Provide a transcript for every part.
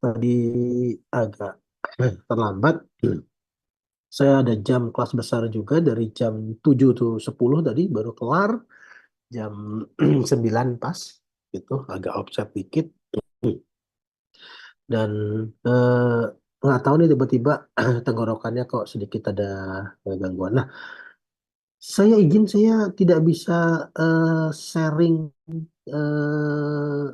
tadi agak terlambat. Saya ada jam kelas besar juga dari jam 7 tuh 10 tadi baru kelar. Jam 9 pas gitu, agak offset dikit. Dan eh, nggak tahu nih tiba-tiba tenggorokannya kok sedikit ada gangguan. Nah, saya tidak bisa sharing eh,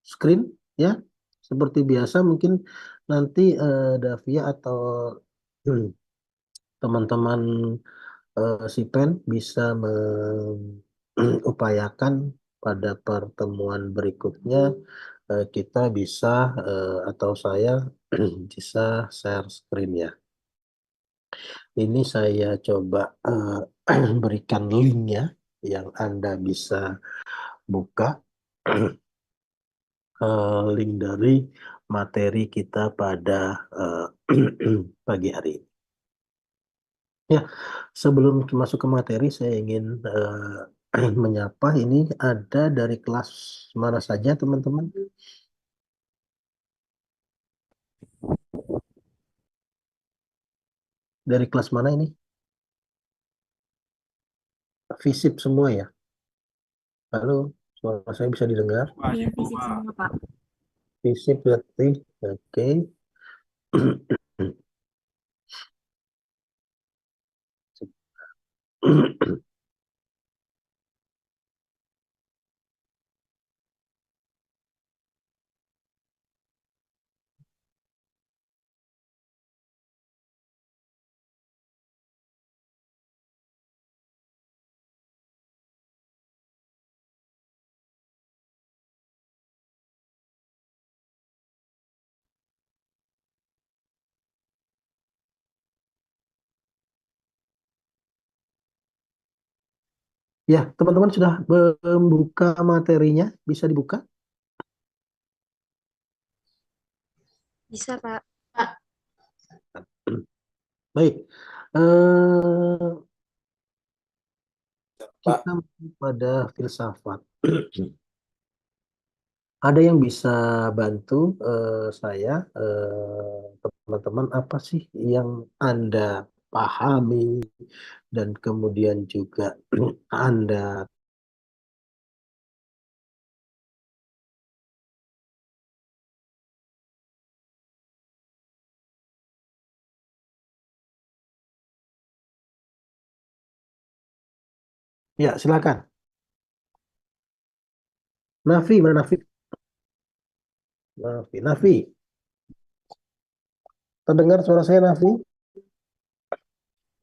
screen ya. Seperti biasa mungkin nanti Davia atau teman-teman si Pen bisa mengupayakan pada pertemuan berikutnya kita bisa atau saya bisa share screen ya. Ini saya coba berikan linknya yang Anda bisa buka link dari materi kita pada pagi hari ini. Ya, sebelum masuk ke materi, saya ingin menyapa ini ada dari kelas mana saja teman-teman? Dari kelas mana ini? Visip semua ya? Halo, suara saya bisa didengar? Iya, fisik semua, Pak. Visip berarti, oke. Ya, teman-teman sudah membuka materinya, bisa dibuka? Bisa, Pak. Baik, Pak. kita masuk pada filsafat. Ada yang bisa bantu saya, teman-teman, apa sih yang Anda pahami dan kemudian juga Anda, ya silakan. Nafi, mana Nafi? Nafi, terdengar suara saya Nafi?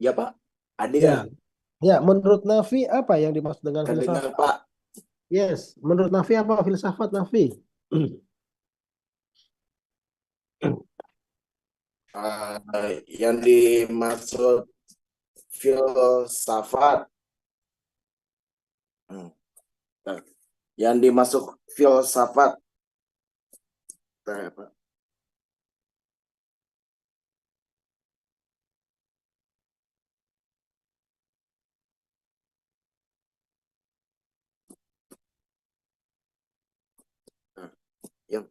Ya Pak, Ya, hadir. ya. Menurut Nafi apa yang dimaksud dengan Terdengar filsafat? Pak. Yes, menurut Nafi apa filsafat Nafi? Yang dimaksud filsafat, Hmm. yang dimaksud filsafat, Pak. Yang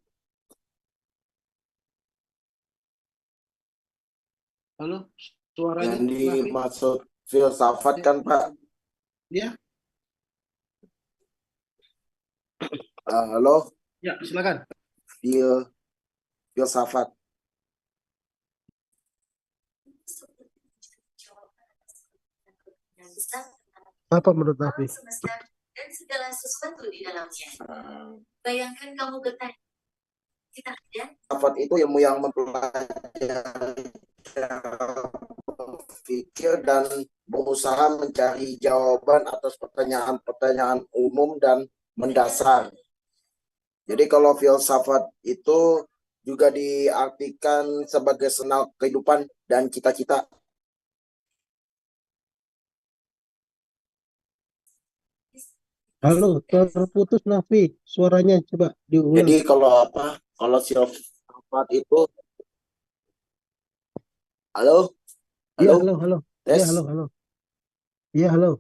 Halo, suaranya yang Nafi? dimaksud filsafat Ya, kan Pak. ya, Halo, ya, silakan. filsafat. Apa menurut Nafi? Dan segala sesuatu di dalamnya. Bayangkan kamu bertanya, filsafat itu yang mempelajari berpikir dan berusaha mencari jawaban atas pertanyaan-pertanyaan umum dan mendasar. Jadi kalau filsafat itu juga diartikan sebagai senal kehidupan dan cita-cita. Halo, terputus Nafi. Suaranya coba diulang. Jadi kalau filsafat itu, halo, Iya, halo, halo, halo. Iya, tes. halo, halo. Iya, halo.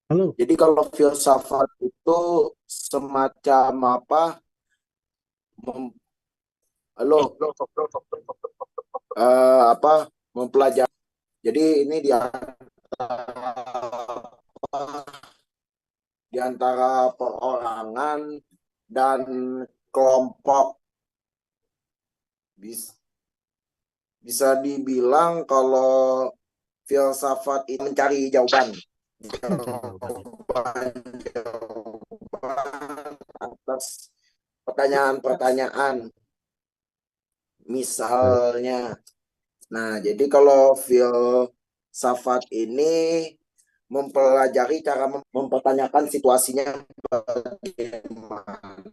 Halo. Jadi kalau filsafat itu semacam apa? Mem- Halo, apa? Mempelajari. Jadi ini di antara perorangan dan kelompok. Bisa dibilang kalau filsafat itu mencari jawaban. Mencari jawaban ya. Jawaban atas pertanyaan-pertanyaan. Baik. Misalnya, nah jadi kalau filsafat ini mempelajari cara mempertanyakan situasinya bagaimana,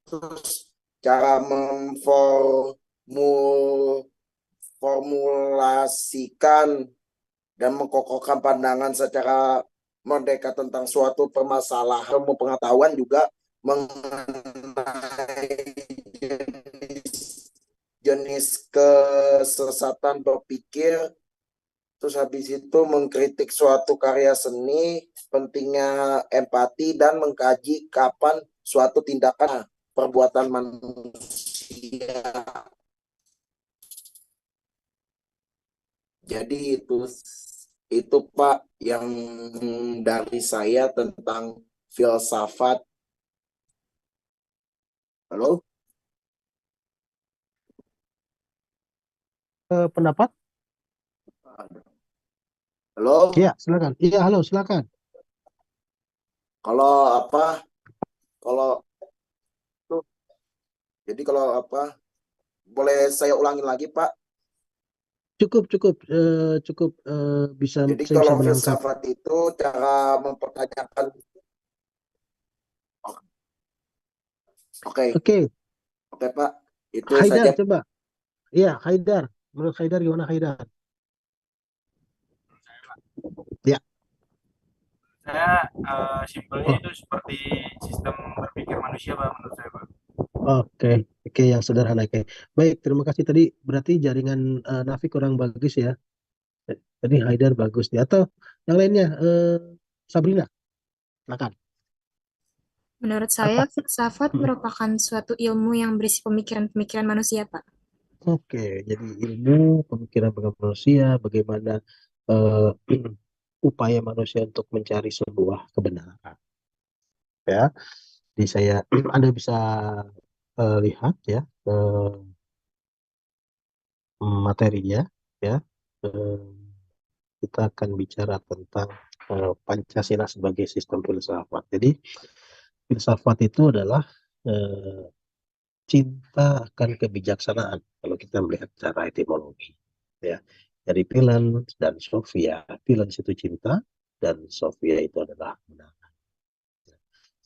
terus cara memformulasikan dan mengkokohkan pandangan secara merdeka tentang suatu permasalahan, pengetahuan juga mengenai jenis kesesatan berpikir, terus habis itu mengkritik suatu karya seni, pentingnya empati, dan mengkaji kapan suatu tindakan perbuatan manusia. Jadi itu Pak yang dari saya tentang filsafat. Halo? Pendapat? Halo? Iya, silakan. Iya, halo, silakan. Kalau apa? Kalau tuh, jadi kalau apa? Boleh saya ulangin lagi, Pak? Cukup, cukup, cukup bisa Jadi saya bisa kalau menangkap. filsafat itu cara mempertanyakan. Oke, Oke, oke Pak. Itu Haidar saja. coba. Iya, Haidar. Menurut Haidar gimana Haidar? Ya, Saya simpelnya oh, itu seperti sistem berpikir manusia Pak, menurut saya Pak. oke, oke yang sederhana. Oke, baik. Terima kasih tadi. Berarti jaringan Nafi kurang bagus ya. Tadi Haidar bagus nih. Atau yang lainnya, Sabrina, silakan. Menurut saya, Apa? filsafat merupakan suatu ilmu yang berisi pemikiran-pemikiran manusia, Pak. Oke, jadi ilmu pemikiran manusia, bagaimana eh, upaya manusia untuk mencari sebuah kebenaran. Ya, jadi saya Anda bisa lihat ya materinya ya. Eh, kita akan bicara tentang Pancasila sebagai sistem filsafat. Jadi filsafat itu adalah eh, cinta akan kebijaksanaan kalau kita melihat secara etimologi ya, dari Pilan dan Sofia. Pilan itu cinta dan Sofia itu adalah kebenaran,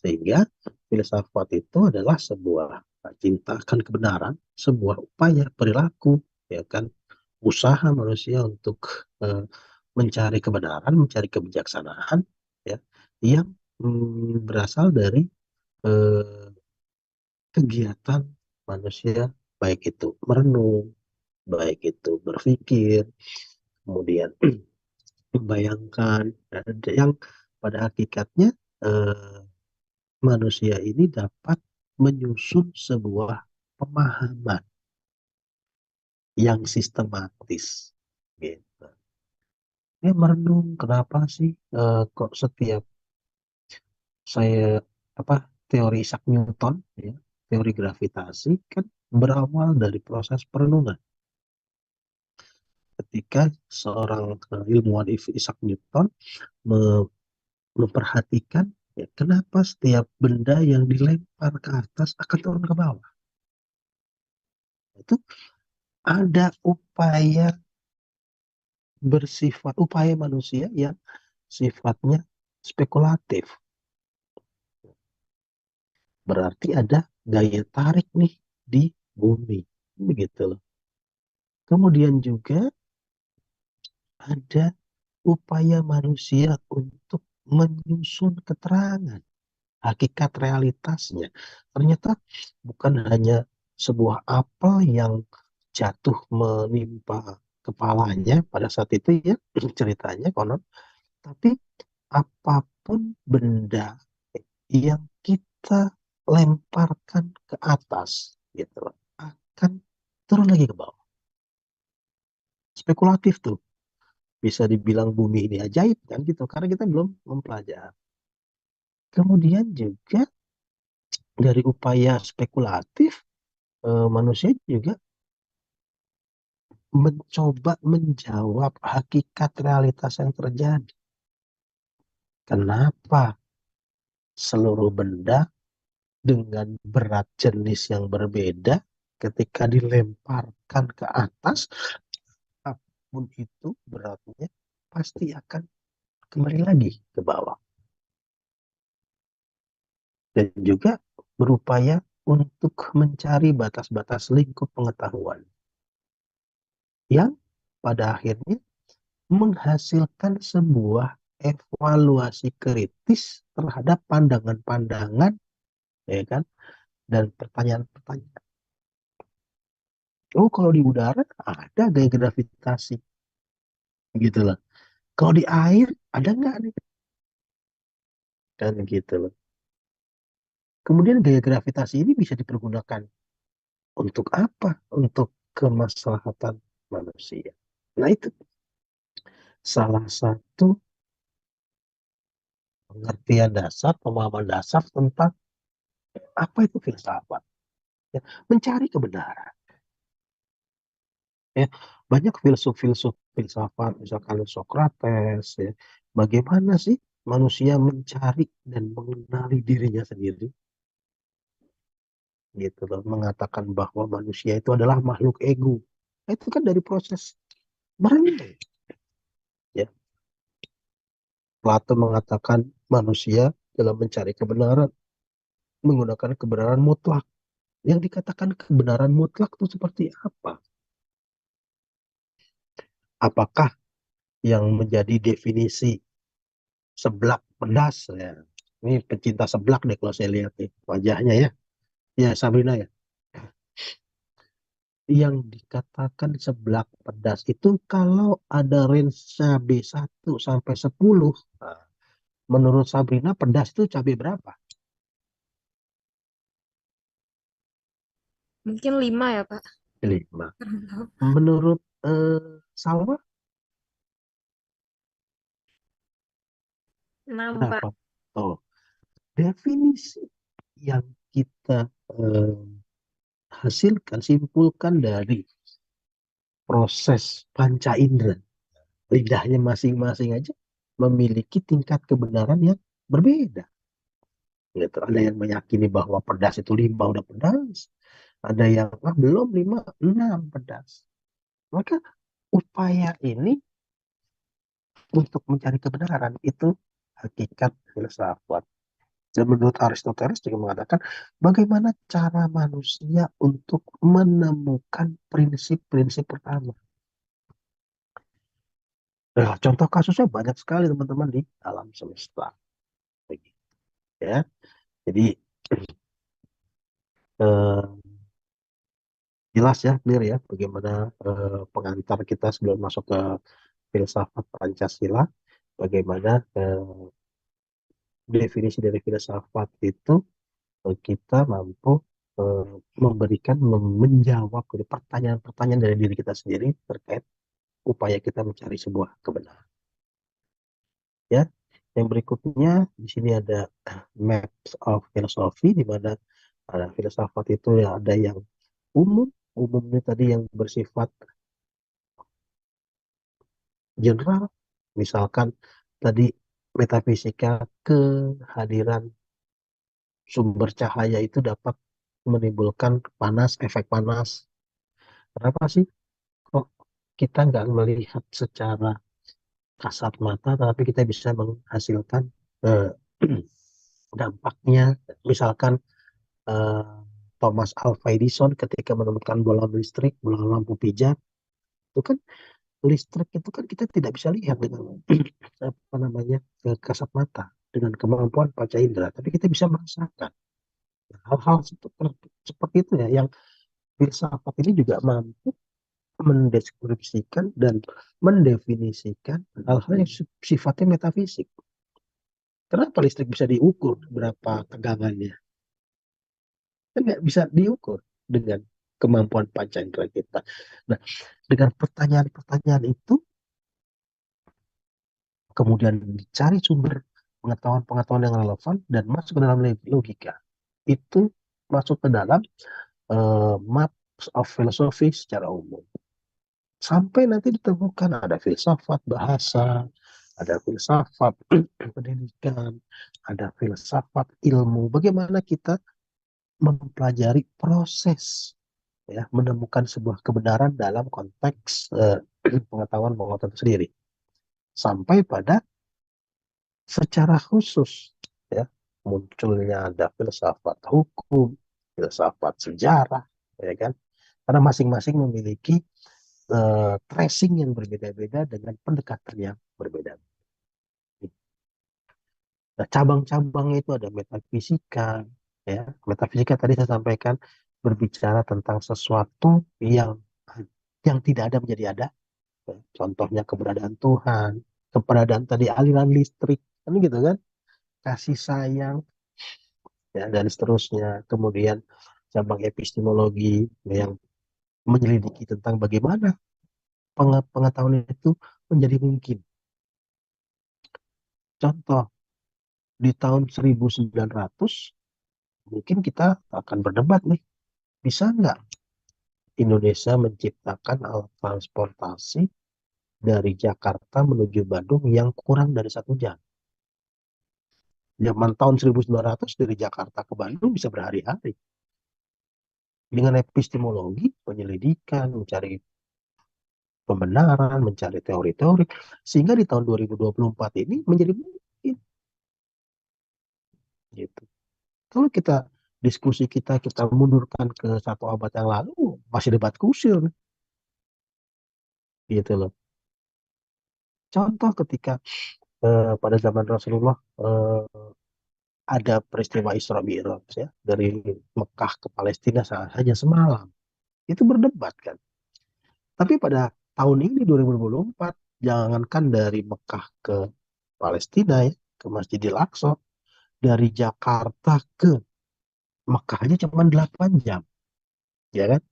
sehingga filsafat itu adalah sebuah cinta akan kebenaran, sebuah upaya perilaku, ya kan, usaha manusia untuk eh, mencari kebenaran, mencari kebijaksanaan, ya, yang berasal dari eh, kegiatan manusia, baik itu merenung, baik itu berpikir, kemudian membayangkan, yang pada hakikatnya eh, manusia ini dapat menyusun sebuah pemahaman yang sistematis. Gitu. Dia merenung, kenapa sih kok setiap saya apa teori Isaac Newton, ya, teori gravitasi kan berawal dari proses perenungan. Ketika seorang ilmuwan Isaac Newton memperhatikan, ya, kenapa setiap benda yang dilempar ke atas akan turun ke bawah. Itu ada upaya manusia yang sifatnya spekulatif. Berarti ada daya tarik nih di bumi. Begitu loh. Kemudian juga ada upaya manusia untuk menyusun keterangan hakikat realitasnya. Ternyata bukan hanya sebuah apel yang jatuh menimpa kepalanya pada saat itu ya ceritanya konon, tapi apapun benda yang kita lemparkan ke atas gitu loh, akan turun lagi ke bawah. Spekulatif tuh. Bisa dibilang bumi ini ajaib kan gitu karena kita belum mempelajari. Kemudian juga dari upaya spekulatif manusia juga mencoba menjawab hakikat realitas yang terjadi. Kenapa seluruh benda dengan berat jenis yang berbeda ketika dilemparkan ke atas, apapun itu beratnya pasti akan kembali lagi ke bawah. Dan juga berupaya untuk mencari batas-batas lingkup pengetahuan yang pada akhirnya menghasilkan sebuah evaluasi kritis terhadap pandangan-pandangan, ya kan, dan pertanyaan-pertanyaan. Oh, kalau di udara ada gaya gravitasi, gitu loh. Kalau di air ada nggak nih? Dan gitu loh. Kemudian gaya gravitasi ini bisa dipergunakan untuk apa? Untuk kemaslahatan manusia. Nah, itu salah satu pengertian dasar, pemahaman dasar tentang apa itu filsafat. Ya, mencari kebenaran. Ya, banyak filsuf-filsuf filsafat, misalkan Socrates, ya, bagaimana sih manusia mencari dan mengenali dirinya sendiri, gitu loh, mengatakan bahwa manusia itu adalah makhluk ego. Nah, itu kan dari proses merenung. Ya, Plato mengatakan manusia dalam mencari kebenaran menggunakan kebenaran mutlak. Yang dikatakan kebenaran mutlak itu seperti apa? Apakah yang menjadi definisi seblak pedas ya? Ini pecinta seblak deh kalau saya lihat nih wajahnya ya. Ya, Sabrina ya. Yang dikatakan seblak pedas itu kalau ada range B1 sampai 10, nah, menurut Sabrina pedas itu cabai berapa? Mungkin 5 ya, Pak. 5. Kurang tahu. Menurut Salwa 6, Pak. berapa? Oh, definisi yang kita hasilkan, simpulkan dari proses panca indera, lidahnya masing-masing aja memiliki tingkat kebenaran yang berbeda. Gitu. Ada yang meyakini bahwa pedas itu 5 udah pedas. Ada yang belum 5, 6 pedas. Maka upaya ini untuk mencari kebenaran itu hakikat filsafat. Dan menurut Aristoteles juga mengatakan bagaimana cara manusia untuk menemukan prinsip-prinsip pertama. Nah, contoh kasusnya banyak sekali teman-teman di alam semesta. Begitu, ya. Jadi eh, jelas ya, clear ya, bagaimana pengantar kita sebelum masuk ke filsafat Pancasila, bagaimana definisi dari filsafat itu kita mampu eh, memberikan, menjawab dari pertanyaan-pertanyaan dari diri kita sendiri terkait upaya kita mencari sebuah kebenaran. Ya, yang berikutnya di sini ada maps of philosophy, di mana ada filsafat itu ya, ada yang umum, umumnya tadi yang bersifat general, misalkan tadi metafisika, kehadiran sumber cahaya itu dapat menimbulkan panas, efek panas. Kenapa sih kok kita nggak melihat secara kasat mata, tapi kita bisa menghasilkan eh, dampaknya? Misalkan eh, Thomas Alva Edison ketika menemukan bola listrik, bola lampu pijar, itu kan listrik itu kan kita tidak bisa lihat dengan apa namanya kasat mata, dengan kemampuan panca indera, tapi kita bisa merasakan hal-hal seperti itu ya, yang filsafat ini juga mampu mendeskripsikan dan mendefinisikan hal-hal yang sifatnya metafisik. Kenapa listrik bisa diukur berapa tegangannya? Kan nggak bisa diukur dengan kemampuan panca indera kita. Nah, dengan pertanyaan-pertanyaan itu, kemudian dicari sumber pengetahuan-pengetahuan yang relevan dan masuk ke dalam logika. Itu masuk ke dalam maps of philosophy secara umum. Sampai nanti ditemukan ada filsafat bahasa, ada filsafat pendidikan, ada filsafat ilmu. Bagaimana kita mempelajari proses, ya, menemukan sebuah kebenaran dalam konteks pengetahuan itu sendiri. Sampai pada secara khusus, ya, munculnya ada filsafat hukum, filsafat sejarah, ya kan? Karena masing-masing memiliki tracing yang berbeda-beda dengan pendekatan yang berbeda. Nah, cabang-cabangnya itu ada metafisika, ya. Metafisika tadi saya sampaikan berbicara tentang sesuatu yang tidak ada menjadi ada. Ya. Contohnya keberadaan Tuhan, keberadaan tadi aliran listrik, kan gitu kan? Kasih sayang, ya, dan seterusnya. Kemudian cabang epistemologi yang menyelidiki tentang bagaimana pengetahuan itu menjadi mungkin. Contoh, di tahun 1900 mungkin kita akan berdebat nih, bisa nggak Indonesia menciptakan alat transportasi dari Jakarta menuju Bandung yang kurang dari 1 jam. Zaman tahun 1900 dari Jakarta ke Bandung bisa berhari-hari. Dengan epistemologi, penyelidikan, mencari pembenaran, mencari teori-teori, sehingga di tahun 2024 ini menjadi mungkin. Gitu. Kalau diskusi kita mundurkan ke 1 abad yang lalu, masih debat kusir, gitu loh. Contoh ketika pada zaman Rasulullah ada peristiwa Isra Mi'raj, ya, dari Mekah ke Palestina hanya semalam, itu berdebat kan. Tapi pada tahun ini 2024, jangankan dari Mekah ke Palestina, ya, ke Masjidil Aqsa, dari Jakarta ke Mekah aja cuma 8 jam, ya kan?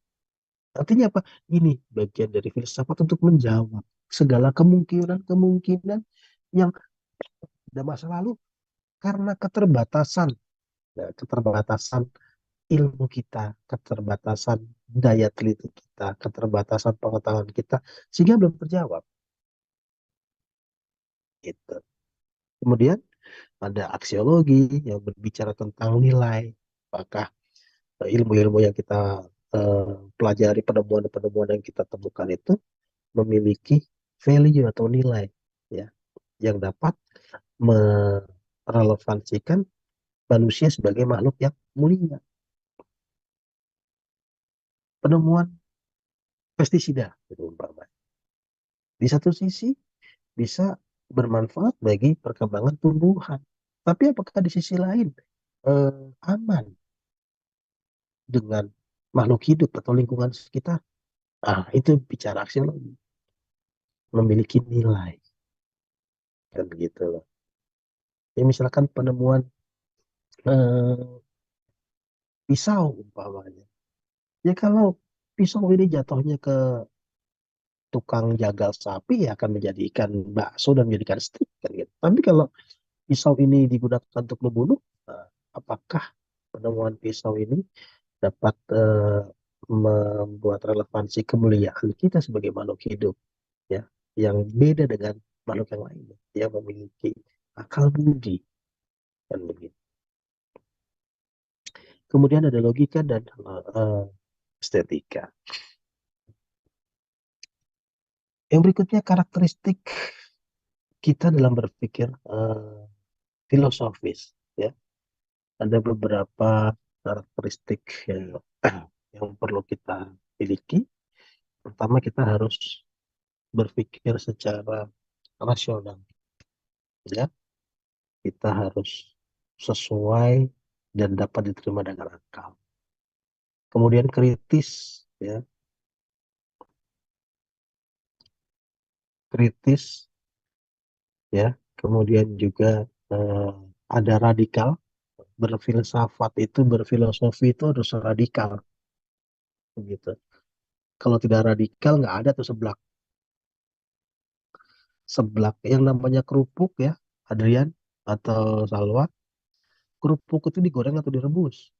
Artinya apa? Ini bagian dari filsafat untuk menjawab segala kemungkinan-kemungkinan yang pada masa lalu karena keterbatasan, ya, keterbatasan ilmu kita, keterbatasan daya teliti kita, keterbatasan pengetahuan kita, sehingga belum terjawab. Gitu. Kemudian ada aksiologi yang berbicara tentang nilai. Apakah ilmu-ilmu yang kita pelajari, penemuan-penemuan yang kita temukan itu memiliki value atau nilai, ya, yang dapat merelevansikan manusia sebagai makhluk yang mulia. Penemuan pestisida, gitu umpamanya. Di satu sisi bisa bermanfaat bagi perkembangan tumbuhan, tapi apakah di sisi lain aman dengan makhluk hidup atau lingkungan sekitar? Itu bicara aksiologi, memiliki nilai, kan begitu loh. Ya, misalkan penemuan eh, pisau umpamanya, ya kalau pisau ini jatuhnya ke tukang jagal sapi, ya akan menjadikan bakso dan menjadikan steak, kan gitu. Tapi kalau pisau ini digunakan untuk membunuh, apakah penemuan pisau ini dapat membuat relevansi kemuliaan kita sebagai makhluk hidup, ya, yang beda dengan makhluk yang lainnya yang memiliki akal budi, kan begitu. Kemudian ada logika dan estetika. Yang berikutnya karakteristik kita dalam berpikir filosofis, ya. Ada beberapa karakteristik yang perlu kita miliki. Pertama, kita harus berpikir secara rasional, ya. Kita harus sesuai dan dapat diterima dengan akal. Kemudian kritis, ya. Kritis, ya. Kemudian juga ada radikal, berfilsafat itu, berfilosofi itu harus radikal, begitu. Kalau tidak radikal nggak ada tuh seblak. Seblak yang namanya kerupuk ya, Adrian atau Salwa, kerupuk itu digoreng atau direbus.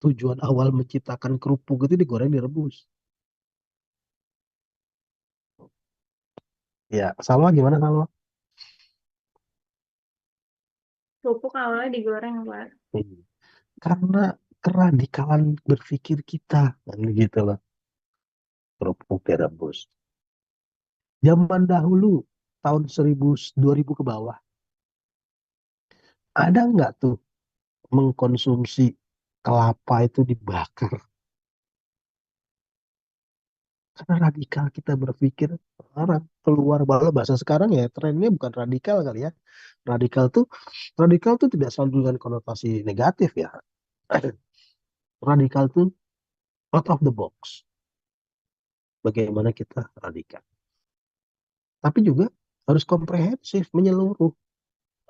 Tujuan awal menciptakan kerupuk itu digoreng direbus. Ya, Salwa gimana Salwa? Kerupuk awalnya digoreng, Pak. Hmm. Karena keradikalan berpikir kita, kan gitu loh. Kerupuk direbus. Zaman dahulu, tahun 2000 ke bawah, ada nggak tuh mengkonsumsi kelapa itu dibakar? Karena radikal kita berpikir, orang keluar bala bahasa sekarang ya trennya bukan radikal kali ya. Radikal tuh radikal tuh tidak selalu dengan konotasi negatif ya. Radikal tuh out of the box. Bagaimana kita radikal. Tapi juga harus komprehensif, menyeluruh,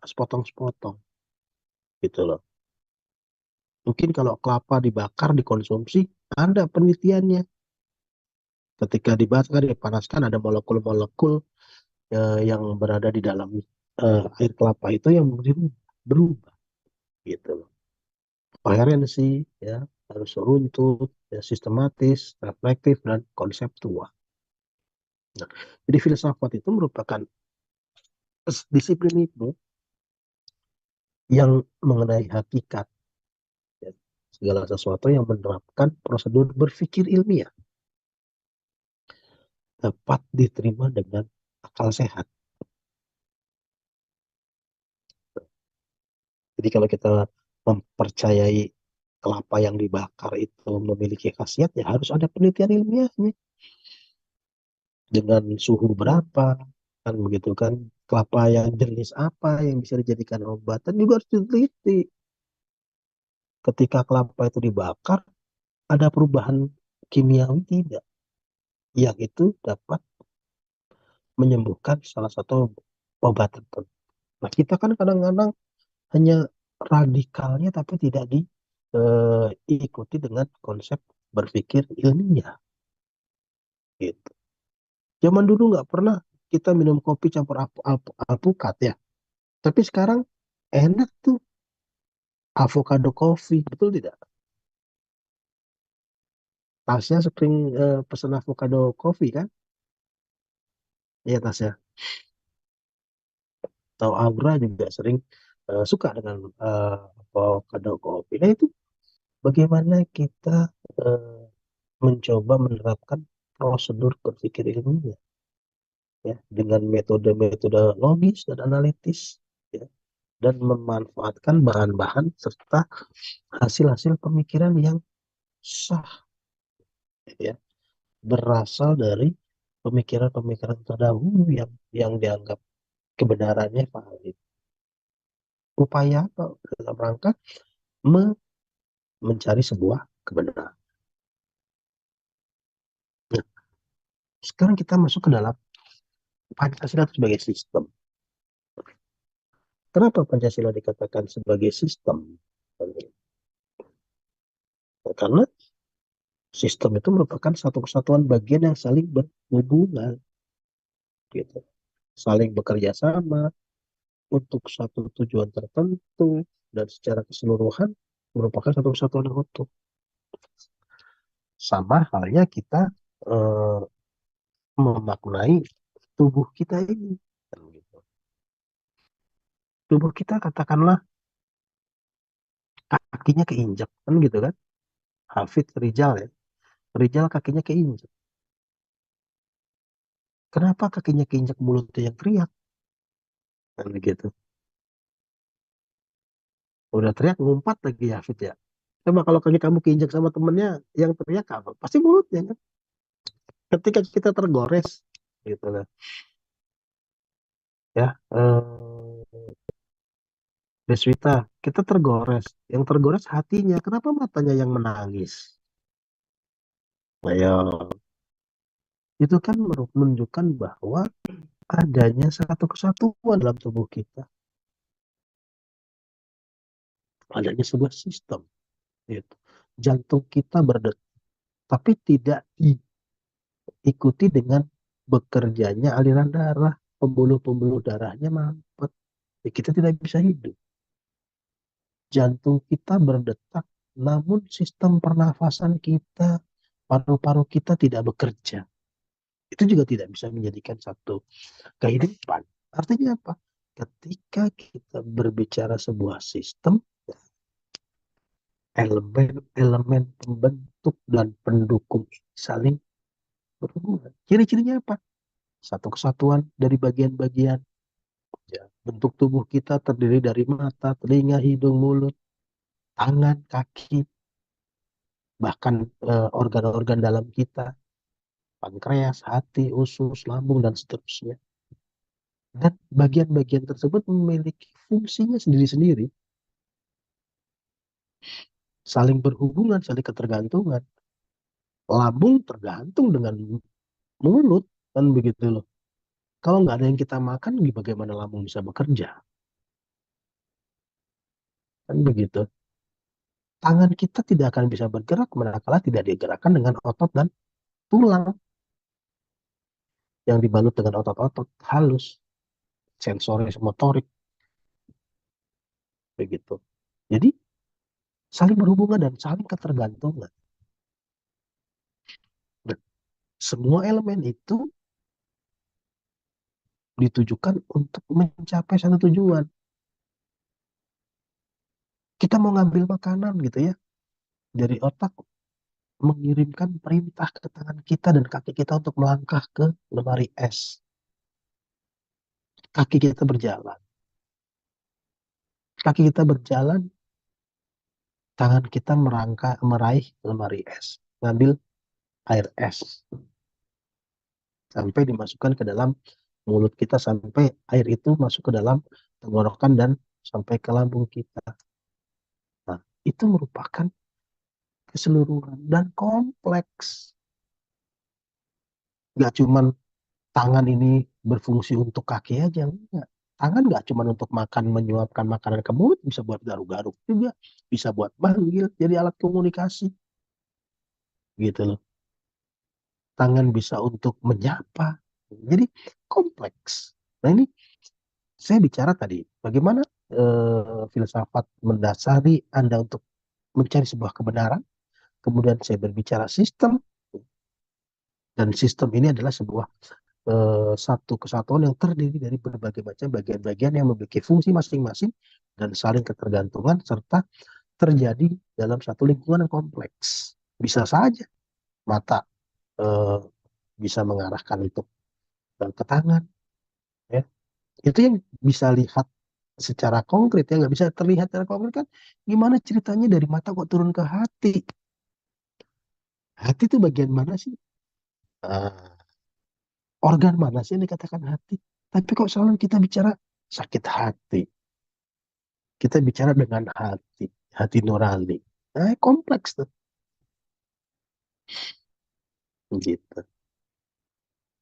sepotong-sepotong gitu loh. Mungkin kalau kelapa dibakar, dikonsumsi, ada penelitiannya. Ketika dibakar, dipanaskan, ada molekul-molekul yang berada di dalam air kelapa itu yang berubah gitu loh. Koherensi ya harus runtut, ya, sistematis, reflektif dan konseptual. Nah, jadi filsafat itu merupakan disiplin ilmu yang mengenai hakikat, ya, segala sesuatu yang menerapkan prosedur berpikir ilmiah dapat diterima dengan akal sehat. Jadi kalau kita mempercayai kelapa yang dibakar itu memiliki khasiat, ya harus ada penelitian ilmiahnya. Dengan suhu berapa, kan begitu kan. Kelapa yang jenis apa yang bisa dijadikan obat, dan juga harus diteliti. Ketika kelapa itu dibakar, ada perubahan kimiawi tidak? Yang itu dapat menyembuhkan salah satu obat tertentu. Nah, kita kan kadang-kadang hanya radikalnya tapi tidak diikuti dengan konsep berpikir ilmiah gitu. Zaman dulu nggak pernah kita minum kopi campur alpukat ya. Tapi sekarang enak tuh avocado coffee, betul tidak? Tasya sering pesan avocado coffee kan? Iya Tasya. Atau Aura juga sering suka dengan avocado coffee. Nah itu bagaimana kita eh, mencoba menerapkan prosedur berpikir ilmiah ya dengan metode-metode logis dan analitis ya, dan memanfaatkan bahan-bahan serta hasil-hasil pemikiran yang sah ya, berasal dari pemikiran-pemikiran terdahulu yang dianggap kebenarannya valid. Upaya apa dalam rangka mencari sebuah kebenaran. Nah, sekarang kita masuk ke dalam Pancasila sebagai sistem. Kenapa Pancasila dikatakan sebagai sistem? Nah, karena sistem itu merupakan satu kesatuan bagian yang saling berhubungan, gitu. Saling bekerja sama untuk satu tujuan tertentu dan secara keseluruhan merupakan satu kesatuan yang utuh. Sama halnya kita eh, memaknai tubuh kita ini. Kan gitu. Tubuh kita katakanlah kakinya keinjak, kan gitu kan? Hafid Rijal ya. Rijal kakinya keinjak. Kenapa kakinya keinjak mulutnya yang teriak? Kan gitu. Udah teriak ngumpat lagi ya Hafid ya. Coba kalau kaki kamu keinjak sama temennya yang teriak apa? Pasti mulutnya kan. Ketika kita tergores gitu lah. Ya, Deswita, kita tergores. Yang tergores hatinya. Kenapa matanya yang menangis? Nah, ya, itu kan menunjukkan bahwa adanya satu kesatuan dalam tubuh kita. adanya sebuah sistem. Gitu. Jantung kita berdetak, tapi tidak diikuti dengan bekerjanya aliran darah. Pembuluh-pembuluh darahnya mampet. Ya, kita tidak bisa hidup. Jantung kita berdetak, namun sistem pernafasan kita, paru-paru kita tidak bekerja. Itu juga tidak bisa menjadikan satu kehidupan. Artinya apa? Ketika kita berbicara sebuah sistem, elemen-elemen pembentuk dan pendukung saling berhubungan. Ciri-cirinya apa? Satu kesatuan dari bagian-bagian. Ya, bentuk tubuh kita terdiri dari mata, telinga, hidung, mulut, tangan, kaki, bahkan organ-organ dalam kita, pankreas, hati, usus, lambung, dan seterusnya. Dan bagian-bagian tersebut memiliki fungsinya sendiri-sendiri, saling berhubungan, saling ketergantungan. Lambung tergantung dengan mulut, kan begitu loh. Kalau nggak ada yang kita makan, bagaimana lambung bisa bekerja? Kan begitu. Tangan kita tidak akan bisa bergerak manakala tidak digerakkan dengan otot dan tulang yang dibalut dengan otot-otot halus, sensoris motorik, begitu. Jadi saling berhubungan dan saling ketergantungan. Dan semua elemen itu ditujukan untuk mencapai satu tujuan. Kita mau ngambil makanan gitu ya, dari otak mengirimkan perintah ke tangan kita dan kaki kita untuk melangkah ke lemari es. Kaki kita berjalan. Kaki kita berjalan, tangan kita meraih lemari es. Ngambil air es. Sampai dimasukkan ke dalam mulut kita, sampai air itu masuk ke dalam tenggorokan dan sampai ke lambung kita. Nah, itu merupakan keseluruhan dan kompleks. Nggak cuman tangan ini berfungsi untuk kaki aja, enggak. Tangan nggak cuma untuk makan, menyuapkan makanan ke mulut, bisa buat garuk-garuk juga, bisa buat manggil, jadi alat komunikasi, gitu loh. Tangan bisa untuk menyapa, jadi kompleks. Nah ini saya bicara tadi, bagaimana filsafat mendasari Anda untuk mencari sebuah kebenaran, kemudian saya berbicara sistem, dan sistem ini adalah sebuah satu kesatuan yang terdiri dari berbagai macam bagian-bagian yang memiliki fungsi masing-masing dan saling ketergantungan serta terjadi dalam satu lingkungan yang kompleks. Bisa saja mata eh, bisa mengarahkan itu ke tangan, ya. Itu yang bisa lihat secara konkret, ya nggak bisa terlihat secara konkret kan? Gimana ceritanya dari mata kok turun ke hati? Hati itu bagian mana sih? Ah, organ mana sih yang dikatakan hati? Tapi kok selalu kita bicara sakit hati? Kita bicara dengan hati, hati nurani. Nah, kompleks tuh. Gitu.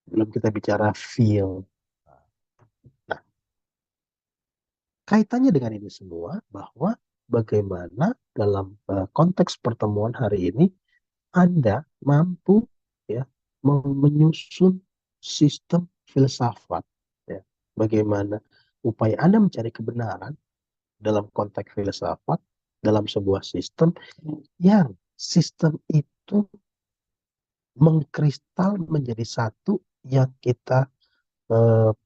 Belum kita bicara feel. Nah, kaitannya dengan ini semua, bahwa bagaimana dalam konteks pertemuan hari ini, Anda mampu ya menyusun sistem filsafat. Ya. Bagaimana upaya Anda mencari kebenaran dalam konteks filsafat, dalam sebuah sistem yang sistem itu mengkristal menjadi satu yang kita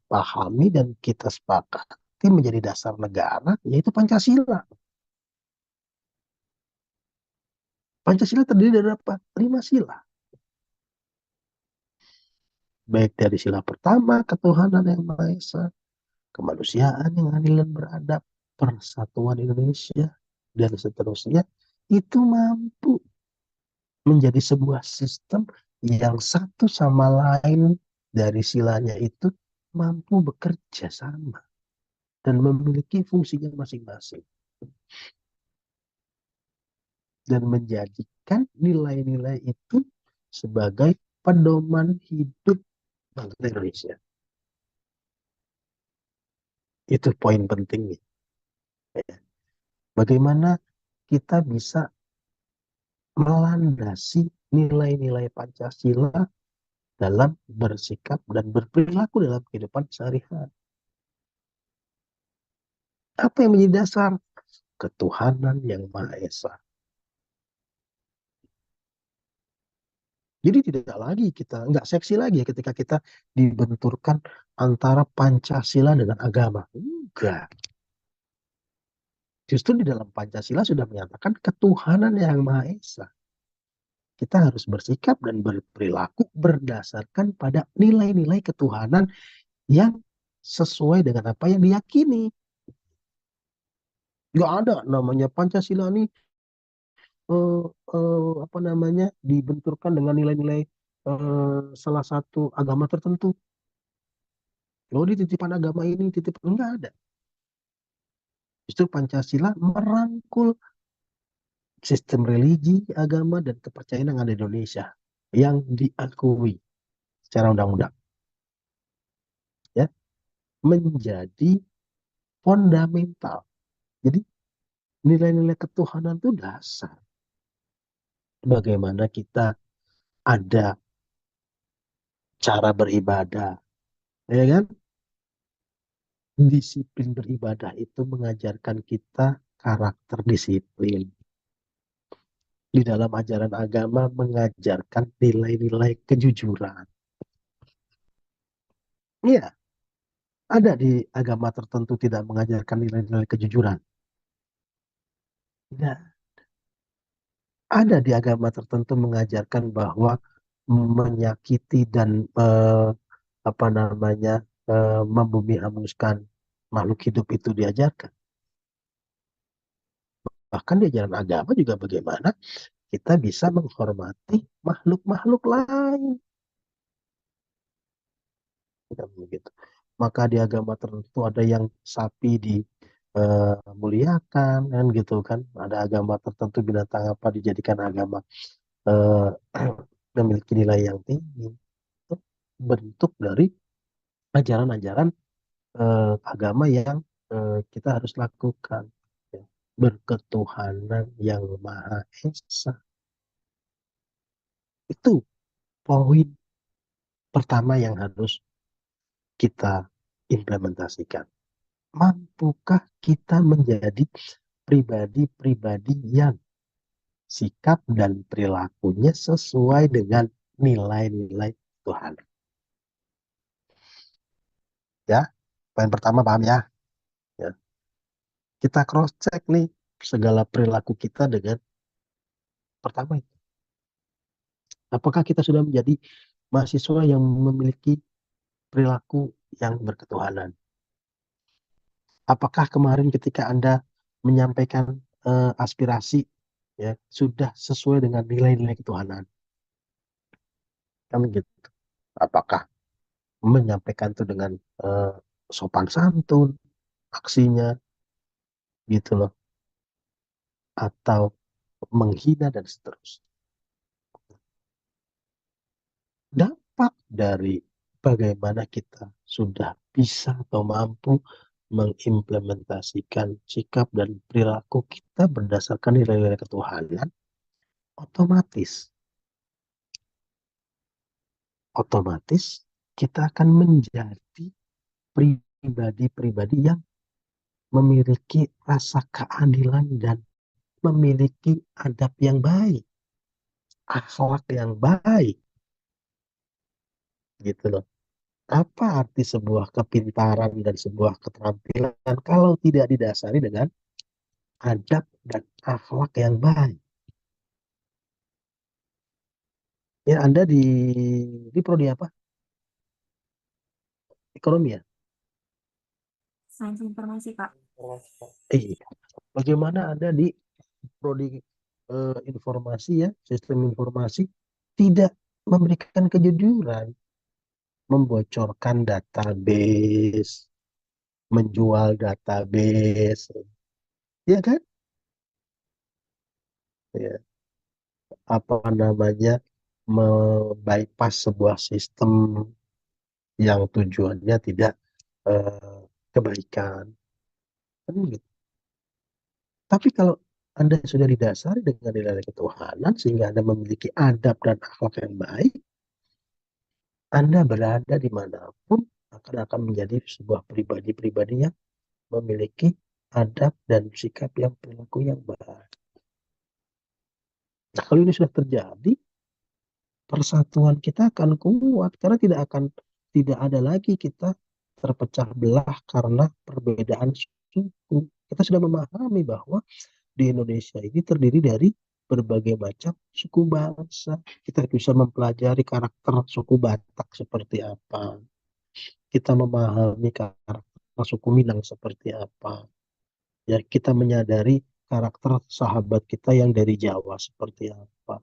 pahami dan kita sepakati menjadi dasar negara, yaitu Pancasila. Pancasila terdiri dari apa? 5 sila. Baik dari sila pertama, ketuhanan yang Maha Esa, kemanusiaan yang adil dan beradab, persatuan Indonesia, dan seterusnya, itu mampu menjadi sebuah sistem yang satu sama lain dari silanya itu mampu bekerja sama dan memiliki fungsinya masing-masing dan menjadikan nilai-nilai itu sebagai pedoman hidup bangsa Indonesia. Itu poin pentingnya. Bagaimana kita bisa melandasi nilai-nilai Pancasila dalam bersikap dan berperilaku dalam kehidupan sehari-hari. Apa yang menjadi dasar? Ketuhanan yang Maha Esa. Jadi tidak lagi kita, nggak seksi lagi ketika kita dibenturkan antara Pancasila dengan agama. Enggak. Justru di dalam Pancasila sudah menyatakan ketuhanan yang Maha Esa. Kita harus bersikap dan berperilaku berdasarkan pada nilai-nilai ketuhanan yang sesuai dengan apa yang diyakini. Nggak ada namanya Pancasila ini apa namanya dibenturkan dengan nilai-nilai salah satu agama tertentu. Loh, di titipan agama ini titipan enggak ada. Justru Pancasila merangkul sistem religi, agama, dan kepercayaan yang ada di Indonesia yang diakui secara undang-undang, ya, menjadi fundamental. Jadi nilai-nilai ketuhanan itu dasar. Bagaimana kita ada cara beribadah, ya kan? Disiplin beribadah itu mengajarkan kita karakter disiplin. Di dalam ajaran agama mengajarkan nilai-nilai kejujuran. Iya, ada di agama tertentu tidak mengajarkan nilai-nilai kejujuran. Tidak. Ada di agama tertentu mengajarkan bahwa menyakiti dan apa namanya membumi hanguskan makhluk hidup itu diajarkan. Bahkan di ajaran agama juga bagaimana kita bisa menghormati makhluk-makhluk lain. Begitu. Maka di agama tertentu ada yang sapi dimuliakan, kan gitu kan. Ada agama tertentu binatang apa dijadikan agama memiliki nilai yang tinggi. Itu bentuk dari ajaran-ajaran agama yang kita harus lakukan. Ya. Berketuhanan yang Maha Esa. Itu poin pertama yang harus kita implementasikan. Mampukah kita menjadi pribadi-pribadi yang sikap dan perilakunya sesuai dengan nilai-nilai Tuhan? Ya, poin pertama paham ya? Ya. Kita cross check nih segala perilaku kita dengan pertama itu. Apakah kita sudah menjadi mahasiswa yang memiliki perilaku yang berketuhanan? Apakah kemarin ketika Anda menyampaikan aspirasi ya sudah sesuai dengan nilai-nilai ketuhanan? Kan gitu. Apakah menyampaikan itu dengan sopan santun aksinya gitu loh, atau menghina dan seterusnya? Dampak dari bagaimana kita sudah bisa atau mampu mengimplementasikan sikap dan perilaku kita berdasarkan nilai-nilai ketuhanan, otomatis kita akan menjadi pribadi-pribadi yang memiliki rasa keadilan dan memiliki adab yang baik, akhlak yang baik, gitu loh. Apa arti sebuah kepintaran dan sebuah keterampilan kalau tidak didasari dengan adab dan akhlak yang baik? Ya, Anda di prodi apa? Ekonomi ya? Sains informasi, Kak. Iya. Bagaimana Anda di prodi informasi ya, sistem informasi tidak memberikan kejujuran, membocorkan database, menjual database, ya kan? Ya, apa namanya, membypass sebuah sistem yang tujuannya tidak kebaikan, kan gitu. Tapi kalau Anda sudah didasari dengan nilai ketuhanan sehingga Anda memiliki adab dan akhlak yang baik, Anda berada dimanapun akan menjadi sebuah pribadi-pribadi yang memiliki adab dan sikap yang perilaku yang baik. Nah, kalau ini sudah terjadi, persatuan kita akan kuat karena tidak ada lagi kita terpecah belah karena perbedaan suku. Kita sudah memahami bahwa di Indonesia ini terdiri dari berbagai macam suku bangsa. Kita bisa mempelajari karakter suku Batak seperti apa. Kita memahami karakter suku Minang seperti apa. Ya, kita menyadari karakter sahabat kita yang dari Jawa seperti apa.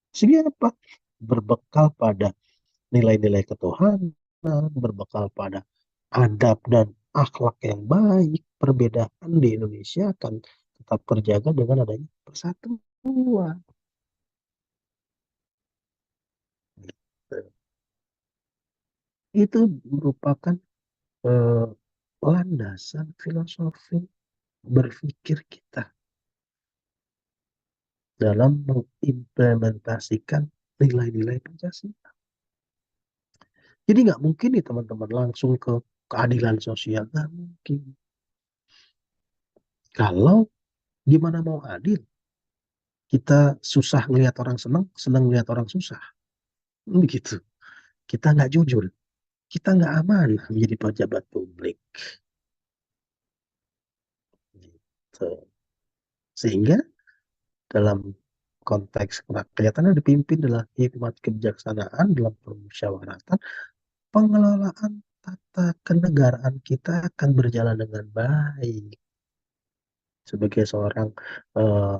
Sehingga apa? Berbekal pada nilai-nilai ketuhanan, berbekal pada adab dan akhlak yang baik, perbedaan di Indonesia akan tetap terjaga dengan adanya persatuan. Itu merupakan eh, landasan filosofi berpikir kita dalam mengimplementasikan nilai-nilai Pancasila. Jadi nggak mungkin nih teman-teman langsung ke keadilan sosial. Nggak mungkin. Kalau gimana mau adil? Kita susah ngelihat orang senang, senang ngelihat orang susah. Begitu. Kita nggak jujur. Kita nggak amanah menjadi pejabat publik. Gitu. Sehingga dalam konteks kerakyatan yang dipimpin dalam hikmat kebijaksanaan dalam permusyawaratan, pengelolaan tata kenegaraan kita akan berjalan dengan baik. Sebagai seorang eh,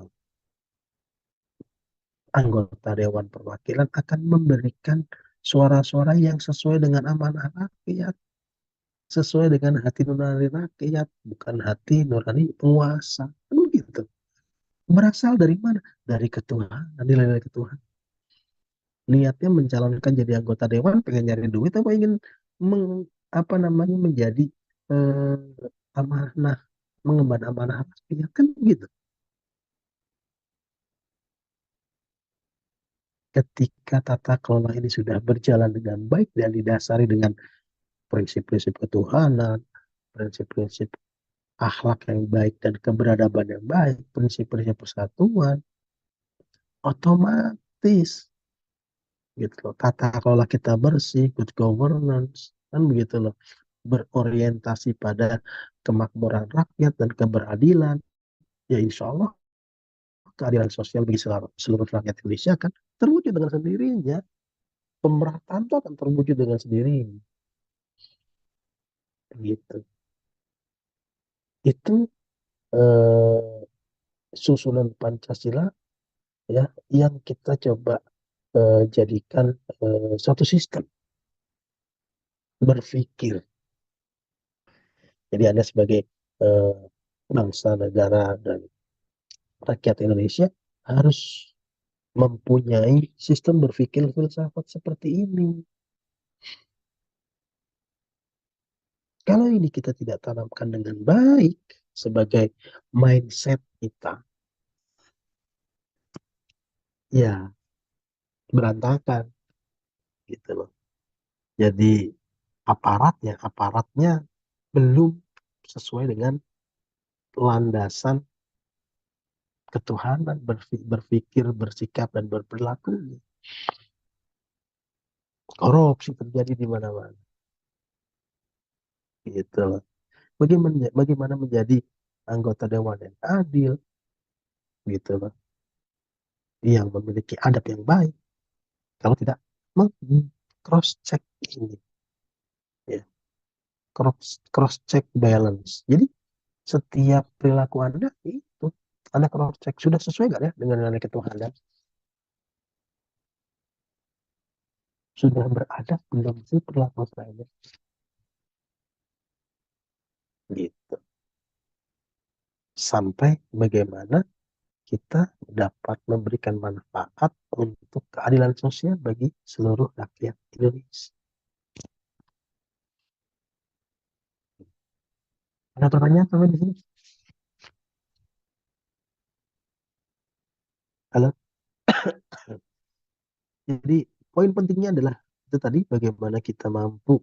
anggota Dewan Perwakilan akan memberikan suara-suara yang sesuai dengan amanah rakyat, sesuai dengan hati nurani rakyat, bukan hati nurani penguasa. Kan begitu. Berasal dari mana? Dari ketuhanan, nilai-nilai ketuhanan. Niatnya mencalonkan jadi anggota dewan, pengen nyari duit, apa ingin menjadi eh, amanah, mengemban amanah rakyat, kan begitu. Ketika tata kelola ini sudah berjalan dengan baik dan didasari dengan prinsip-prinsip ketuhanan, prinsip-prinsip akhlak yang baik dan keberadaban yang baik, prinsip-prinsip persatuan, otomatis gitu loh. Tata kelola kita bersih, good governance, kan begitu loh. Berorientasi pada kemakmuran rakyat dan keberadilan, ya insya Allah keadilan sosial bagi seluruh rakyat Indonesia akan terwujud dengan sendirinya. Pemerataan itu akan terwujud dengan sendirinya. Gitu. Itu eh, susunan Pancasila ya yang kita coba jadikan suatu sistem berpikir. Jadi Anda sebagai eh, bangsa, negara, dan rakyat Indonesia harus mempunyai sistem berpikir filsafat seperti ini. Kalau ini kita tidak tanamkan dengan baik sebagai mindset kita, ya berantakan gitu loh. Jadi aparatnya belum sesuai dengan landasan ketuhanan, berpikir, bersikap, dan berperilaku. Korupsi terjadi di mana-mana. Gitu loh. Bagaimana menjadi anggota dewan yang adil, gitu loh, yang memiliki adab yang baik, kalau tidak cross check ini, ya, cross check balance. Jadi setiap perilaku Anda itu Anda cross check sudah sesuai nggak ya dengan nilai ketuhanan, sudah beradab belum sih perilaku saya, gitu. Sampai bagaimana kita dapat memberikan manfaat untuk keadilan sosial bagi seluruh rakyat Indonesia. Ada pertanyaan sampai di sini? Halo. Jadi poin pentingnya adalah itu tadi bagaimana kita mampu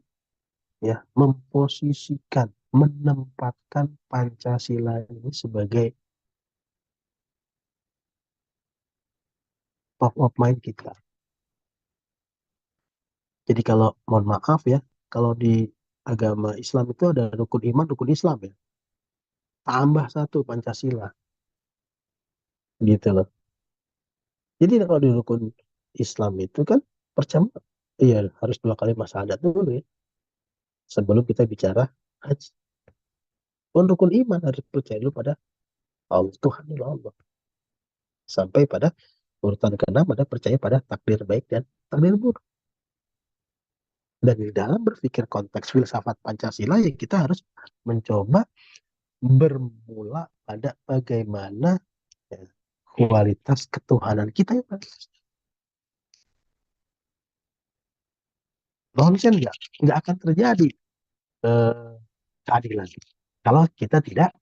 ya memposisikan, menempatkan Pancasila ini sebagai top of mind kita. Jadi kalau mohon maaf ya, kalau di agama Islam itu ada rukun iman, rukun Islam ya. Tambah satu Pancasila gitu loh. Jadi kalau di rukun Islam itu kan pertama iya harus 2 kali masa adat dulu ya sebelum kita bicara haji. Pun rukun iman harus percaya dulu pada Allah, Tuhan itu Allah. Sampai pada urutan keenam ada percaya pada takdir baik dan takdir buruk. Dan di dalam berpikir konteks filsafat Pancasila ya kita harus mencoba bermula pada bagaimana ya, kualitas ketuhanan kita ya Pak. Nonsen nggak akan terjadi keadilan kalau kita tidak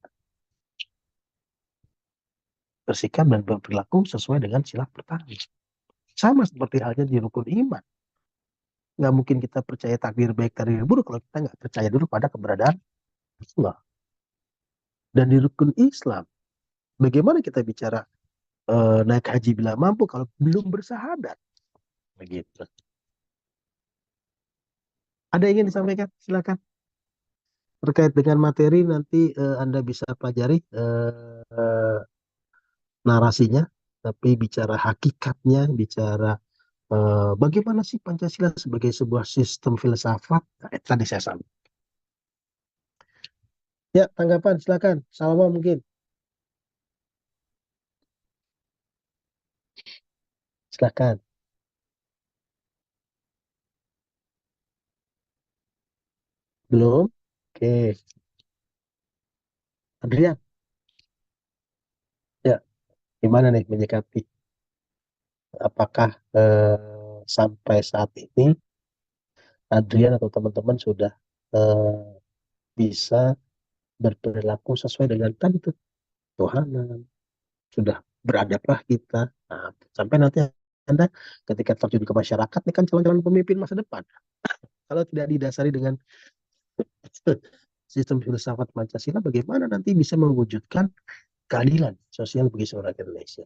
bersikap dan berperilaku sesuai dengan sila pertama. Sama seperti halnya di rukun iman. Nggak mungkin kita percaya takdir baik takdir buruk kalau kita nggak percaya dulu pada keberadaan Allah. Dan di rukun Islam, bagaimana kita bicara naik haji bila mampu kalau belum bersahadat? Begitu. Ada yang ingin disampaikan? Silakan. Terkait dengan materi nanti Anda bisa pelajari narasinya, tapi bicara hakikatnya, bicara bagaimana sih Pancasila sebagai sebuah sistem filsafat, tadi saya sampaikan. Ya, tanggapan silakan. Salwa mungkin. Silakan. Belum? Oke. Adrian, ya, gimana nih menyikapi? Apakah sampai saat ini Adrian atau teman-teman sudah bisa berperilaku sesuai dengan tadi tuh Tuhan, sudah beradablah kita. Nah, sampai nanti Anda ketika terjun ke masyarakat ini kan calon-calon pemimpin masa depan. Kalau tidak didasari dengan sistem filsafat Pancasila, bagaimana nanti bisa mewujudkan keadilan sosial bagi seluruh rakyat Indonesia?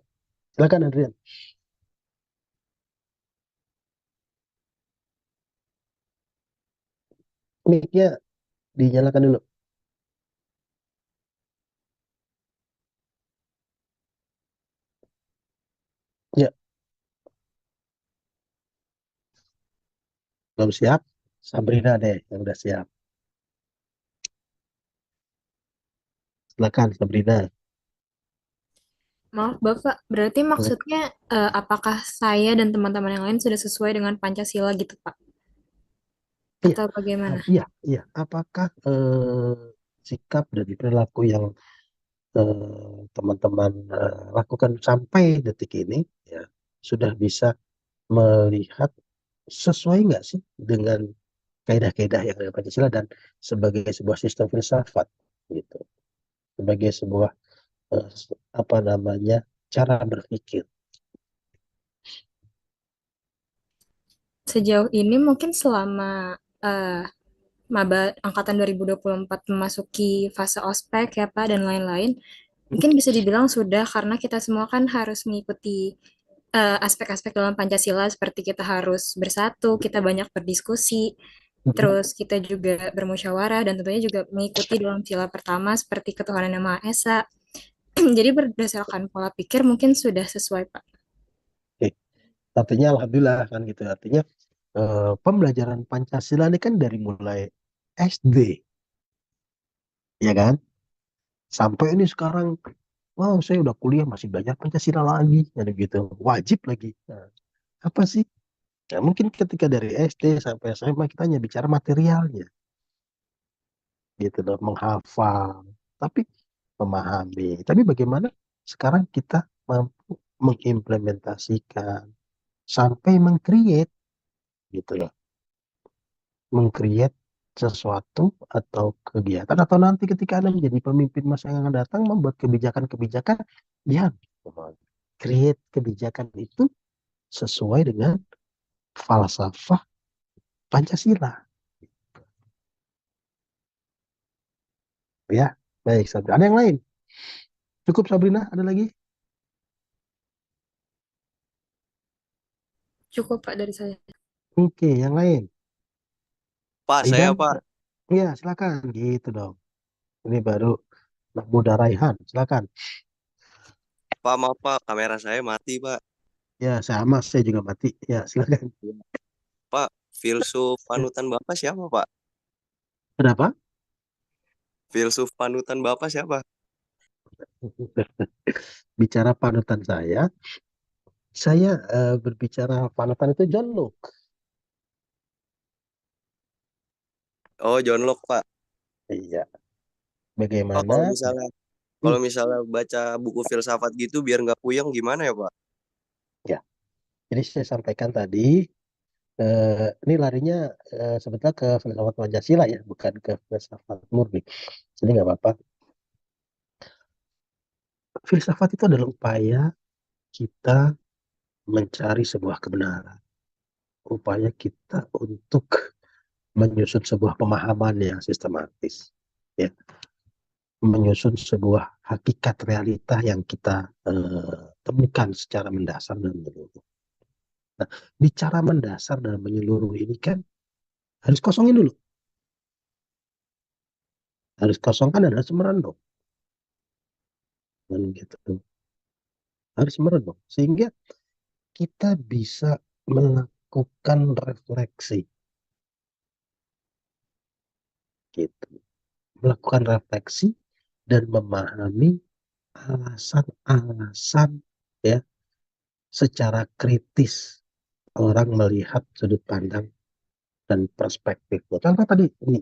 Silakan Adrian. Mic-nya dinyalakan dulu. Ya, belum siap. Sabrina deh yang udah siap. Silakan Sabrina. Maaf Bapak, berarti maksudnya apakah saya dan teman-teman yang lain sudah sesuai dengan Pancasila gitu Pak? Iya, Atau bagaimana? iya, iya. Apakah sikap dan perilaku yang teman-teman lakukan sampai detik ini ya sudah bisa melihat sesuai nggak sih dengan kaidah-kaidah yang ada Pancasila dan sebagai sebuah sistem filsafat gitu, sebagai sebuah eh, apa namanya cara berpikir. Sejauh ini mungkin selama maba angkatan 2024 memasuki fase ospek ya Pak dan lain-lain, mungkin bisa dibilang sudah karena kita semua kan harus mengikuti aspek-aspek dalam Pancasila seperti kita harus bersatu, kita banyak berdiskusi, terus kita juga bermusyawarah dan tentunya juga mengikuti dalam sila pertama seperti ketuhanan yang Maha Esa. Jadi berdasarkan pola pikir mungkin sudah sesuai Pak. Oke. Artinya alhamdulillah kan gitu. Artinya pembelajaran Pancasila ini kan dari mulai SD, ya kan? Sampai ini sekarang, wow, saya udah kuliah masih belajar Pancasila lagi, jadi gitu. Wajib lagi. Nah, apa sih? Ya, mungkin ketika dari SD sampai SMA kita hanya bicara materialnya, gitu loh, menghafal, tapi memahami. Tapi bagaimana sekarang kita mampu mengimplementasikan sampai mengcreate, gitu loh, mengcreate sesuatu atau kegiatan atau nanti ketika Anda menjadi pemimpin masa yang akan datang membuat kebijakan-kebijakan yang create kebijakan itu sesuai dengan falsafah Pancasila. Ya, baik Sabrina. Ada yang lain? Cukup Sabrina, ada lagi? Cukup Pak dari saya. Oke, yang lain. Pak, saya Raihan? Pak. Iya, silakan. Gitu dong. Ini baru anak muda Raihan, silakan. Pak, maaf Pak, kamera saya mati Pak. Ya, sama, saya juga mati. Ya, silakan. Pak, filsuf panutan Bapak siapa Pak? Kenapa? Filsuf panutan Bapak siapa? Bicara panutan saya berbicara panutan itu John Locke. Oh, John Locke Pak. Iya, Pak, bagaimana? kalau misalnya Hmm, kalau misalnya baca buku filsafat gitu biar nggak puyeng gimana ya Pak? ya, jadi saya sampaikan tadi, ini larinya sebetulnya ke filsafat Pancasila ya, bukan ke filsafat murni. Jadi nggak apa-apa. Filsafat itu adalah upaya kita mencari sebuah kebenaran, upaya kita untuk menyusun sebuah pemahaman yang sistematis, ya, menyusun sebuah hakikat realita yang kita temukan secara mendasar dan menyeluruh. Nah, bicara mendasar dan menyeluruh ini kan harus kosongin dulu, harus kosongkan adalah semerenung, kan gitu, harus merenung sehingga kita bisa melakukan refleksi, gitu, melakukan refleksi dan memahami alasan-alasan, ya, secara kritis orang melihat sudut pandang dan perspektif. Contoh tadi ini,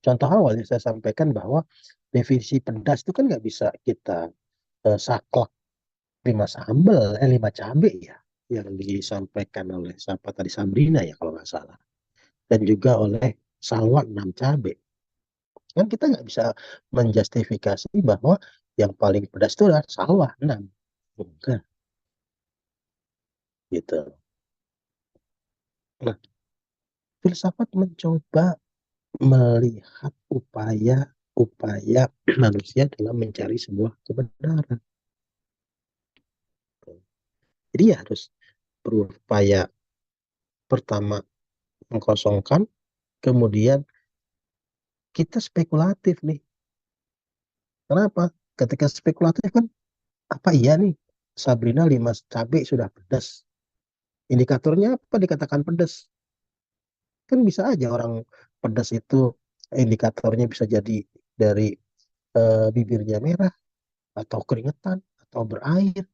contoh awal yang saya sampaikan bahwa definisi pedas itu kan nggak bisa kita saklek 5 sambal, 5 cabai ya, yang disampaikan oleh siapa tadi, Sabrina ya kalau nggak salah, dan juga oleh Salwa 6 cabai. Kan kita nggak bisa menjustifikasi bahwa yang paling pedas itu adalah Salwa 6. Bukan, gitu. Nah, filsafat mencoba melihat upaya manusia dalam mencari sebuah kebenaran. Jadi ya harus berupaya pertama mengkosongkan, kemudian kita spekulatif nih. Kenapa? Ketika spekulatif kan, apa iya nih Sabrina 5 cabai sudah pedas? Indikatornya apa dikatakan pedas? Kan bisa aja orang pedas itu indikatornya bisa jadi dari bibirnya merah, atau keringetan, atau berair.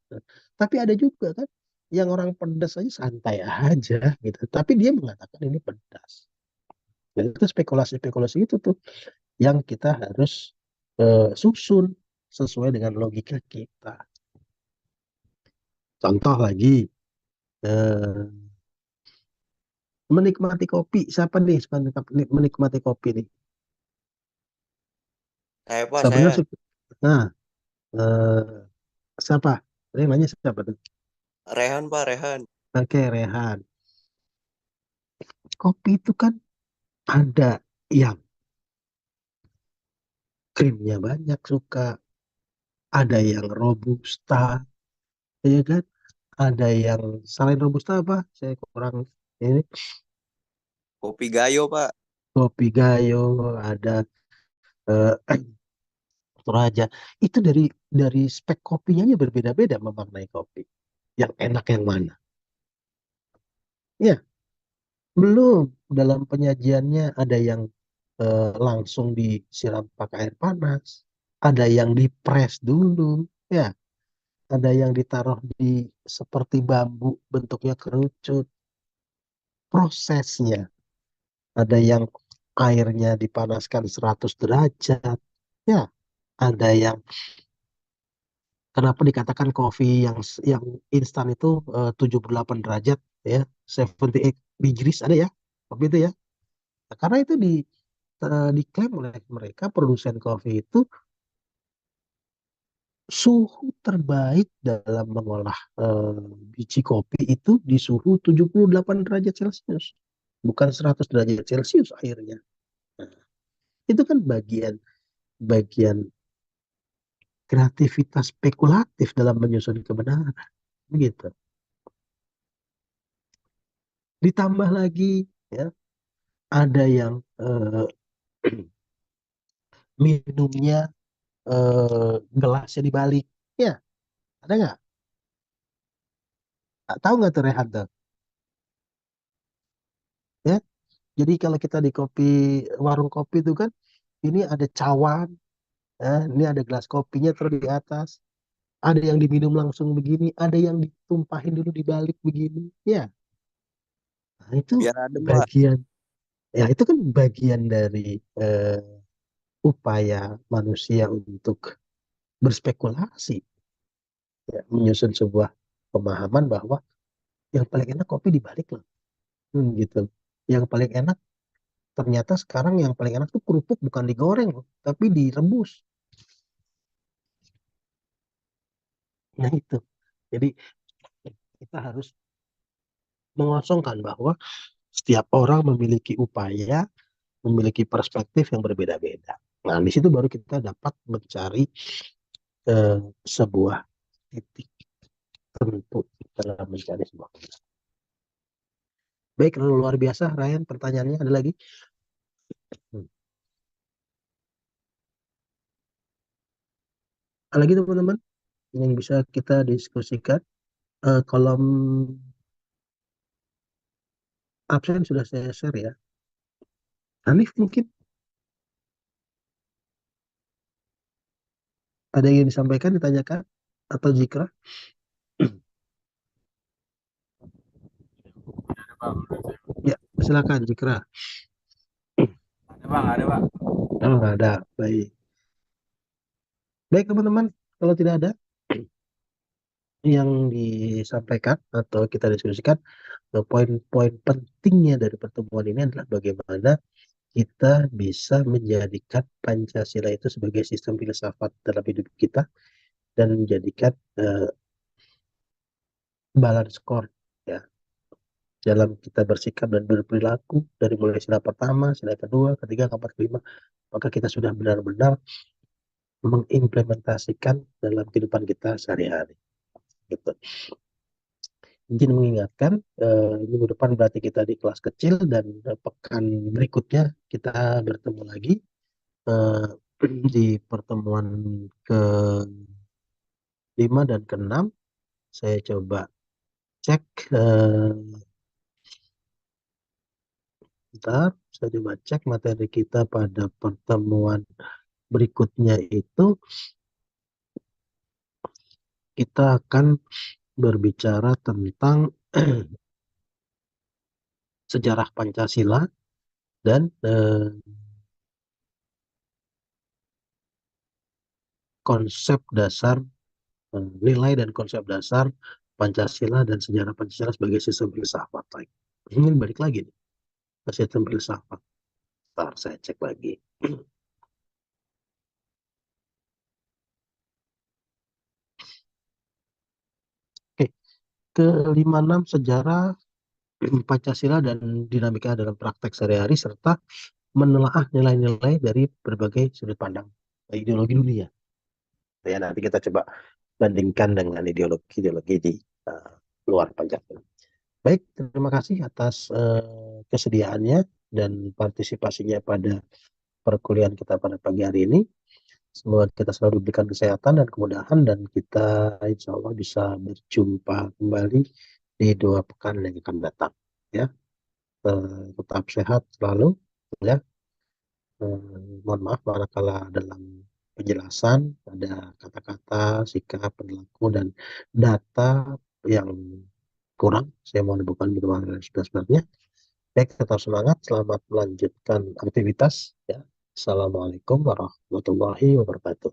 Tapi ada juga kan yang orang pedas aja santai aja gitu, tapi dia mengatakan ini pedas. Dan itu spekulasi-spekulasi itu tuh yang kita harus susun sesuai dengan logika kita. Contoh lagi, eh, menikmati kopi. Siapa nih menikmati kopi nih? Saya Pak, Sabrina saya suka. Nah, eh, siapa? Ini nanya siapa tuh? Rehan Pak, Rehan. Oke, Rehan. Kopi itu kan ada yang krimnya banyak suka, ada yang robusta, ya kan? Ada yang selain robusta apa? Saya kurang ini. Kopi Gayo Pak. Kopi Gayo, ada eh, Toraja. Itu dari spek kopinya aja berbeda-beda memaknai kopi. Yang enak yang mana? Ya, belum dalam penyajiannya ada yang langsung disiram pakai air panas, ada yang dipres dulu, ya, ada yang ditaruh di seperti bambu bentuknya kerucut, prosesnya, ada yang airnya dipanaskan 100 derajat, ya, ada yang kenapa dikatakan kopi yang instan itu 78 derajat, ya, 78 degrees ada ya, kopi itu ya. Nah, karena itu diklaim oleh mereka produsen kopi itu suhu terbaik dalam mengolah biji kopi itu di suhu 78 derajat Celcius, bukan 100 derajat Celcius airnya. Nah, itu kan bagian kreativitas spekulatif dalam menyusun kebenaran, begitu. Ditambah lagi, ya, ada yang minumnya gelasnya dibalik, ya, ada nggak? Tahu nggak tuh Rehan tuh? Ya, jadi kalau kita di warung kopi itu kan, ini ada cawan, ya, ini ada gelas kopinya terus di atas, ada yang diminum langsung begini, ada yang ditumpahin dulu dibalik begini, ya. Nah, itu Biar adem, Pak. bagian, ya itu kan bagian dari eh, upaya manusia untuk berspekulasi, ya, menyusun sebuah pemahaman bahwa yang paling enak kopi dibalik loh. Gitu. Yang paling enak ternyata sekarang yang paling enak tuh kerupuk bukan digoreng loh, tapi direbus. Nah itu. Jadi kita harus mengosongkan bahwa setiap orang memiliki upaya, memiliki perspektif yang berbeda-beda. Nah, di situ baru kita dapat mencari sebuah titik tentu dalam mencari sebuah kebenaran. Baik, luar biasa, Ryan. Pertanyaannya ada lagi? Ada lagi teman-teman yang bisa kita diskusikan? Kolom absen sudah saya share ya. Hanif mungkin ada yang disampaikan, ditanyakan, atau Jikra? Ada bang, menurut saya. Ya, silakan Jikra. Ada bang, ada bang. Oh, nggak ada. Baik. Baik teman-teman, kalau tidak ada yang disampaikan atau kita diskusikan, poin-poin pentingnya dari pertemuan ini adalah bagaimana kita bisa menjadikan Pancasila itu sebagai sistem filsafat dalam hidup kita dan menjadikan balance score, ya, dalam kita bersikap dan berperilaku dari mulai sila pertama, sila kedua, ketiga, keempat, kelima, maka kita sudah benar-benar mengimplementasikan dalam kehidupan kita sehari-hari. Gitu. Izin mengingatkan, minggu depan berarti kita di kelas kecil dan pekan berikutnya kita bertemu lagi eh, di pertemuan ke-5 dan ke-6. Saya coba cek, bentar, saya coba cek materi kita pada pertemuan berikutnya itu kita akan berbicara tentang sejarah Pancasila dan konsep dasar, nilai dan konsep dasar Pancasila dan sejarah Pancasila sebagai sistem filsafat. Ini balik lagi nih ke sistem filsafat. Bentar, saya cek lagi. Oke, ke-56 sejarah Pancasila dan dinamika dalam praktek sehari-hari serta menelaah nilai-nilai dari berbagai sudut pandang ideologi dunia. Ya, nanti kita coba bandingkan dengan ideologi-ideologi di luar Pancasila. Baik, terima kasih atas kesediaannya dan partisipasinya pada perkuliahan kita pada pagi hari ini. Semoga kita selalu diberikan kesehatan dan kemudahan dan kita insya Allah bisa berjumpa kembali di 2 pekan yang akan datang. Ya, tetap sehat selalu. Ya, mohon maaf manakala dalam penjelasan ada kata-kata, sikap, perilaku dan data yang kurang. Saya mohon bukan berubah sebenarnya. Baik, tetap semangat. Selamat melanjutkan aktivitas. Ya. Assalamualaikum warahmatullahi wabarakatuh.